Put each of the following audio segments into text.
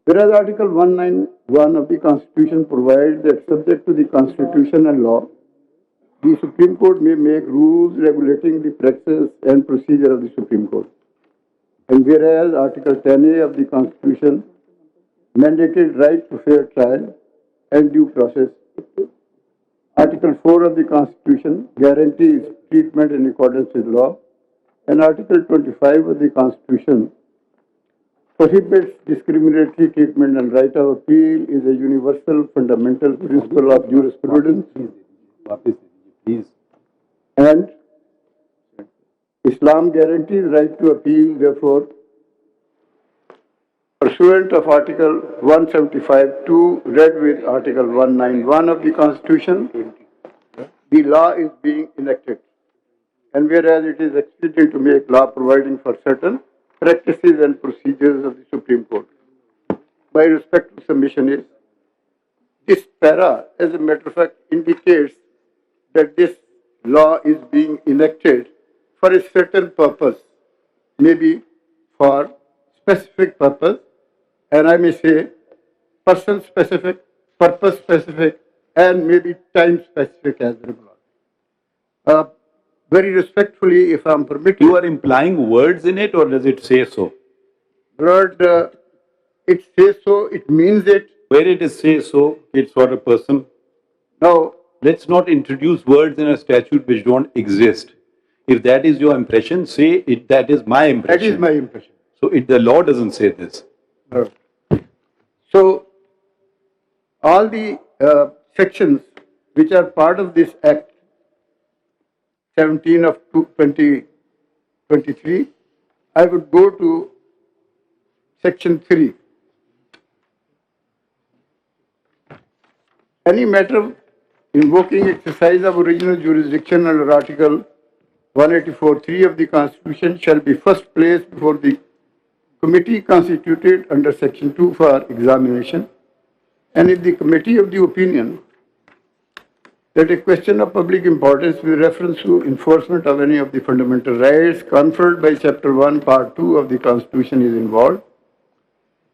Whereas Article 191 of the Constitution provides that subject to the Constitution and law, the Supreme Court may make rules regulating the practice and procedure of the Supreme Court. And whereas Article 10A of the Constitution mandated right to fair trial and due process, Article 4 of the Constitution guarantees treatment in accordance with law, and Article 25 of the Constitution prohibits discriminatory treatment, and right of appeal is a universal fundamental principle of jurisprudence. And Islam guarantees right to appeal, therefore, pursuant of Article 175(2), read with Article 191 of the Constitution, the law is being enacted. And whereas it is expedient to make law providing for certain practices and procedures of the Supreme Court, my respectful submission is, this para, as a matter of fact, indicates that this law is being enacted for a certain purpose, maybe for specific purpose, and I may say person specific, purpose specific, and maybe time specific as well. Very respectfully, if I am permitted. You are implying words in it, or does it say so? Lord, it says so, it means it. Where it is say so, it's for a person. Now, let's not introduce words in a statute which don't exist. If that is your impression, say it. That is my impression. That is my impression. So the law doesn't say this. So, all the sections which are part of this Act 17 of 2023, I would go to Section 3. Any matter invoking exercise of original jurisdiction under Article 184(3) of the Constitution shall be first placed before the committee constituted under Section 2 for examination, and if the committee of the opinion that a question of public importance with reference to enforcement of any of the fundamental rights conferred by Chapter 1, Part 2 of the Constitution is involved,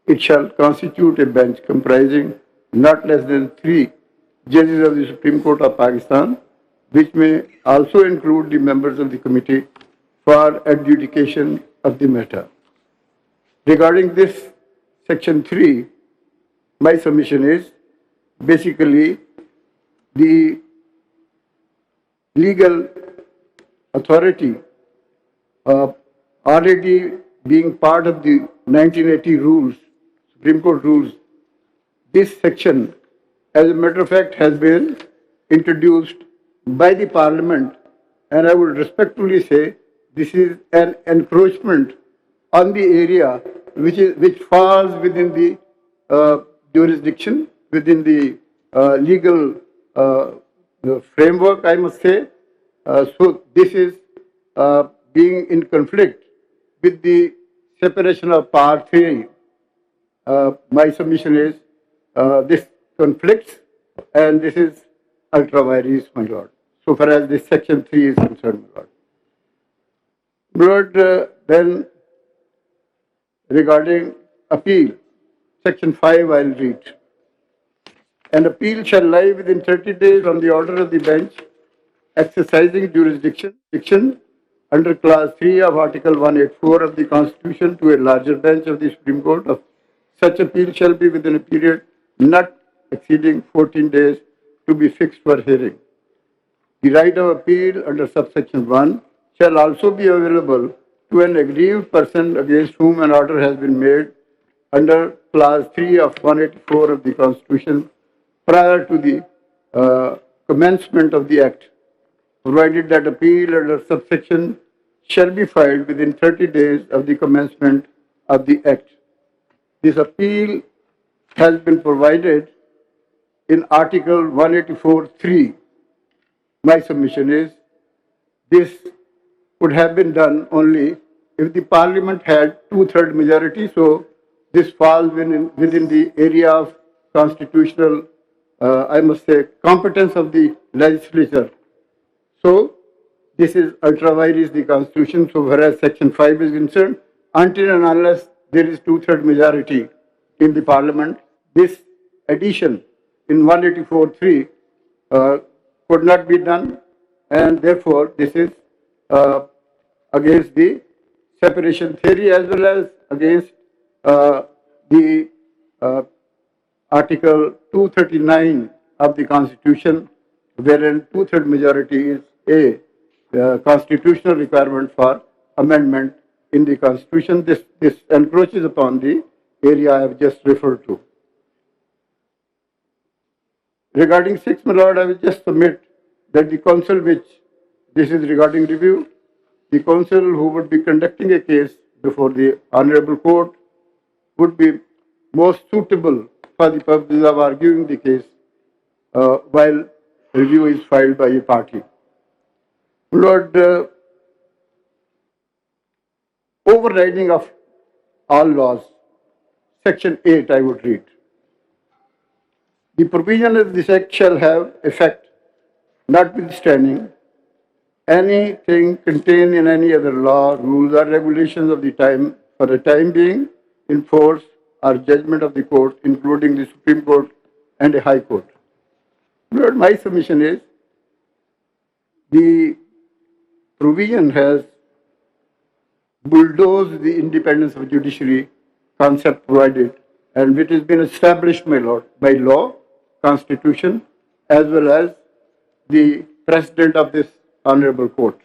it shall constitute a bench comprising not less than 3 judges of the Supreme Court of Pakistan, which may also include the members of the committee for adjudication of the matter. Regarding this Section 3, my submission is basically the legal authority already being part of the 1980 rules, Supreme Court rules. This section, as a matter of fact, has been introduced by the Parliament, and I would respectfully say this is an encroachment on the area which falls within the jurisdiction, within the legal framework, I must say. So this is being in conflict with the separation of power theory. My submission is this conflicts, and this is ultra vires, my lord, so far as this Section 3 is concerned, my lord. Lord, then regarding appeal, Section 5 I will read. An appeal shall lie within 30 days from the order of the bench exercising jurisdiction under Clause 3 of Article 184 of the Constitution to a larger bench of the Supreme Court. Of such appeal shall be within a period not exceeding 14 days to be fixed for hearing. The right of appeal under subsection 1 shall also be available to an aggrieved person against whom an order has been made under Clause 3 of 184 of the Constitution prior to the commencement of the Act, provided that appeal under subsection shall be filed within 30 days of the commencement of the Act. This appeal has been provided in Article 184(3). My submission is this would have been done only if the Parliament had 2/3 majority. So this falls within the area of constitutional, I must say, competence of the legislature. So this is ultra vires the Constitution. So whereas Section 5 is concerned, until and unless there is 2/3 majority in the Parliament. This addition in 184(3) could not be done, and therefore this is against the separation theory as well as against the Article 239 of the Constitution, wherein two-third majority is a constitutional requirement for amendment in the Constitution. This encroaches upon the area I have just referred to. Regarding 6, my Lord, I will just submit that the counsel which this is regarding review, the counsel who would be conducting a case before the Honorable Court would be most suitable for the purpose of arguing the case while review is filed by a party. Lord, overriding of all laws, Section 8 I would read. The provision of this act shall have effect notwithstanding anything contained in any other law, rules or regulations of the time for the time being in force or judgment of the court, including the Supreme Court and a High Court. Lord, my submission is the provision has bulldozed the independence of judiciary concept provided, and which has been established, my Lord, by law, Constitution, as well as the President of this Honorable Court.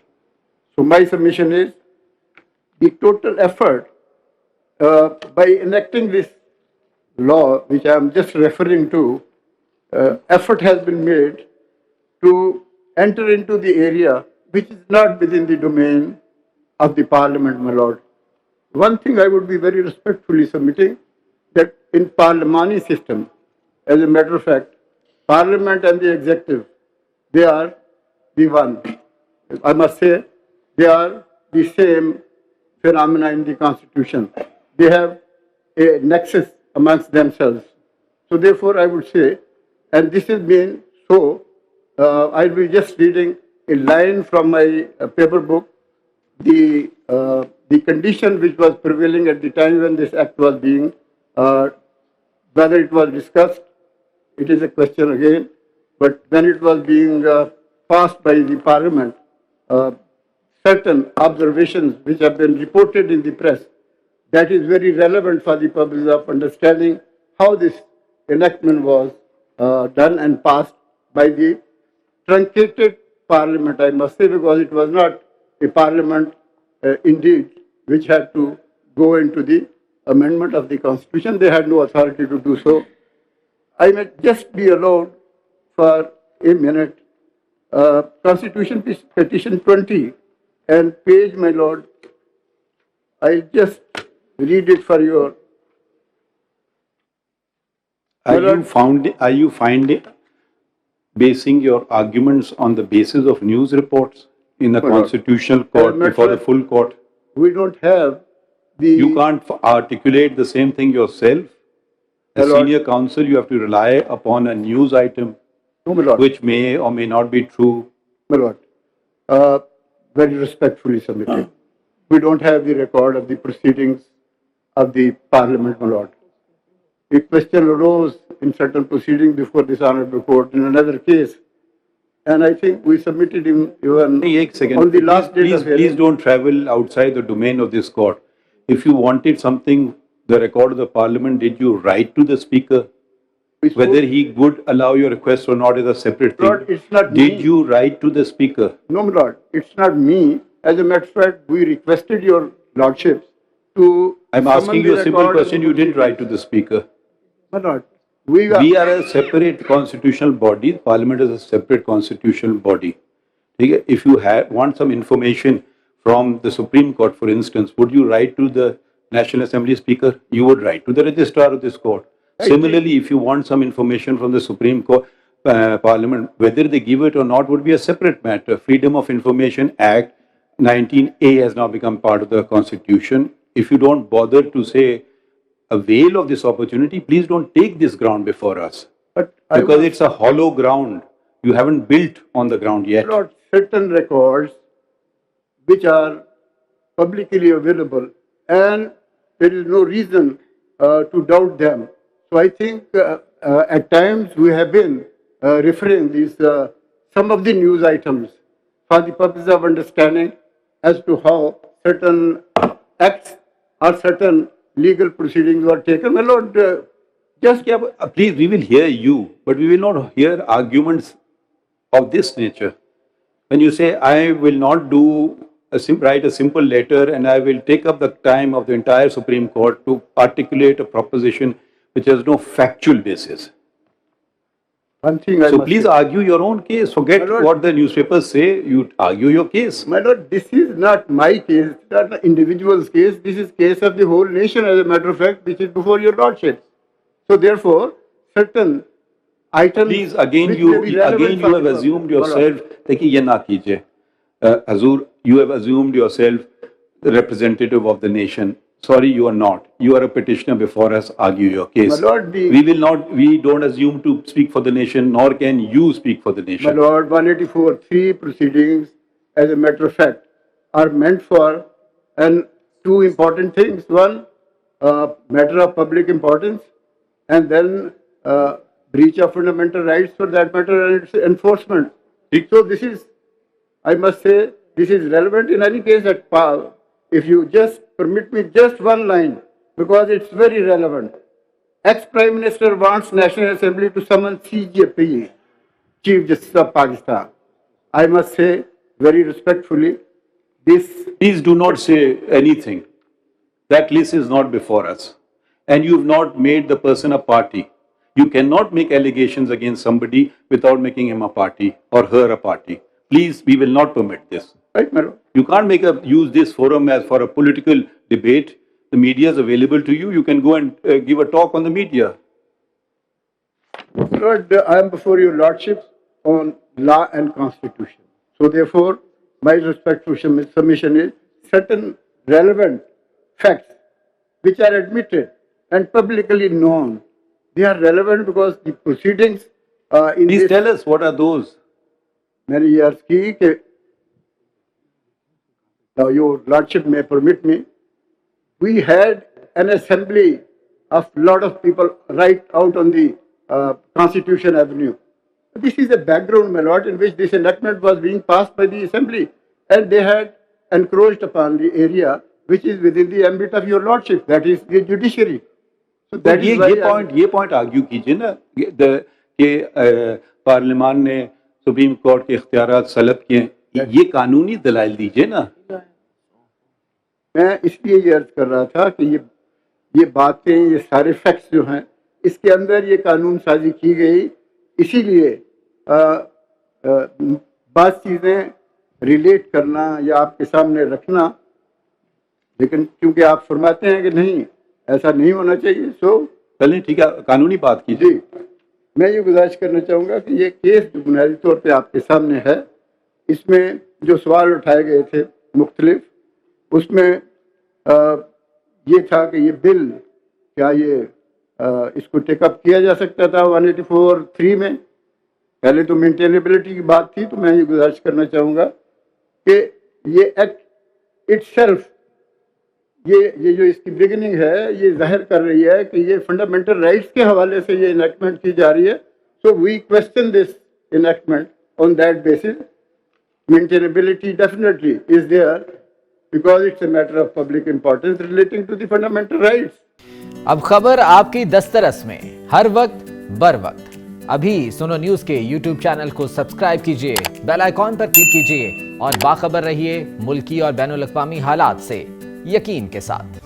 So my submission is the total effort by enacting this law, which I am just referring to, effort has been made to enter into the area which is not within the domain of the Parliament, my Lord. One thing I would be very respectfully submitting, that in parliamentary system, as a matter of fact, Parliament and the Executive, they are the one. I must say, they are the same phenomena in the Constitution. They have a nexus amongst themselves. So therefore, I would say, and this has been so, I'll be just reading a line from my paper book. The condition which was prevailing at the time when this act was being, whether it was discussed, it is a question again, but when it was being passed by the Parliament, certain observations which have been reported in the press, that is very relevant for the purpose of understanding how this enactment was done and passed by the truncated Parliament, I must say, because it was not a Parliament indeed which had to go into the amendment of the Constitution. They had no authority to do so. I may just be allowed for a minute. Constitution Petition 20 and page, my Lord, I'll just read it for your. Are you finding basing your arguments on the basis of news reports in the Constitutional Court before the full court? We don't have the. You can't articulate the same thing yourself. As senior counsel, you have to rely upon a news item, which may or may not be true. My Lord, very respectfully submitted. We don't have the record of the proceedings of the Parliament, my Lord. A question arose in certain proceedings before this Honorable Court in another case, and I think we submitted him even on the last day of hearing. Please don't travel outside the domain of this court. If you wanted something, the record of the Parliament, did you write to the Speaker? Whether he would allow your request or not is a separate thing. Lord, it's not Did you write to the Speaker? No, my Lord, it's not me. As a matter of fact, we requested your Lordships to. I'm asking you a simple question. You didn't write to the Speaker. My Lord, we are a separate constitutional body. Parliament is a separate constitutional body. If you want some information from the Supreme Court, for instance, would you write to the National Assembly Speaker? You would write to the Registrar of this court. Similarly, if you want some information from the Supreme Court, Parliament, whether they give it or not would be a separate matter. Freedom of Information Act 19A has now become part of the Constitution. If you don't bother to say, avail of this opportunity, please don't take this ground before us. Because it's a hollow ground. You haven't built on the ground yet. Lord, certain records which are publicly available, and there is no reason to doubt them. So I think at times we have been referring these some of the news items for the purpose of understanding as to how certain acts or certain legal proceedings were taken. My lord, just Yeah, but, please, we will hear you, but we will not hear arguments of this nature. When you say, I will not write a simple letter and I will take up the time of the entire Supreme Court to articulate a proposition which has no factual basis. one thing I So must please say. argue your own case. Forget My lord, what the newspapers say. You argue your case. My lord, this is not my case, it's not the individual's case, this is case of the whole nation as a matter of fact, which is before your lordship. So therefore, certain items Please, again which you may be relevant for have the assumed purpose. yourself. देखिए ये ना कीजिए. Hazur, you have assumed yourself the representative of the nation. Sorry, you are not. You are a petitioner before us. Argue your case. My lord, We will not. We don't assume to speak for the nation, nor can you speak for the My nation. lord, 184(3) proceedings, as a matter of fact, are meant for and two important things. One, matter of public importance, and then breach of fundamental rights for that matter and its enforcement. So this is, I must say, this is relevant in any case at par. If you just permit me just one line, because it's very relevant. Ex-Prime Minister wants National Assembly to summon CJP, Chief Justice of Pakistan. I must say very respectfully, this Please do not say anything. That list is not before us, and you've not made the person a party. You cannot make allegations against somebody without making him a party or her a party. Please, we will not permit this. right, my lord. You can't use this forum as for a political debate. The media is available to you. You can go and give a talk on the media. Lord, I am before your lordship on law and constitution. So therefore, my respectful submission is certain relevant facts which are admitted and publicly known. They are relevant because the proceedings in Please this tell us what are those. many years ki, now your lordship may permit me, we had an assembly of lot of people right out on the Constitution Avenue. This is a background, my lord, in which this enactment was being passed by the assembly, and they had encroached upon the area which is within the ambit of your lordship, that is the judiciary. So that is why ये point argue कीजिए ना कि पार्लियामान ने supreme court के इख्तियारात slub किए. ये कानूनी दलाइल दीजिए ना. मैं इसलिए ये अर्ज कर रहा था कि ये बातें, ये सारे फैक्ट्स जो हैं, इसके अंदर ये कानून साजी की गई, इसीलिए बात चीज़ें रिलेट करना या आपके सामने रखना, लेकिन क्योंकि आप फरमाते हैं कि नहीं ऐसा नहीं होना चाहिए, सो चलें ठीक है, कानूनी बात कीजिए. जी, मैं ये गुजारिश करना चाहूँगा कि ये केस जो बुनियादी तौर पे आपके सामने है, इसमें जो सवाल उठाए गए थे मुख्तलिफ, उसमें ये था कि ये बिल क्या ये इसको टेकअप किया जा सकता था 184(3) में. पहले तो मेंटेनेबिलिटी की बात थी, तो मैं ये गुजारिश करना चाहूँगा कि ये एक्ट इटसेल्फ, ये जो इसकी बिगिनिंग है, ये जाहिर कर रही है कि ये फंडामेंटल राइट्स के हवाले से ये इनेक्टमेंट की जा रही है. So we question this enactment on that basis. Maintainability definitely is there because it's a matter of public importance relating to the fundamental rights. अब खबर आपकी दस्तरस में हर वक्त बर वक्त. अभी सुनो न्यूज के YouTube चैनल को सब्सक्राइब कीजिए, बेल आइकॉन पर क्लिक कीजिए और बाखबर रहिए मुल्की और बैनुल अक़वामी हालात से यकीन के साथ.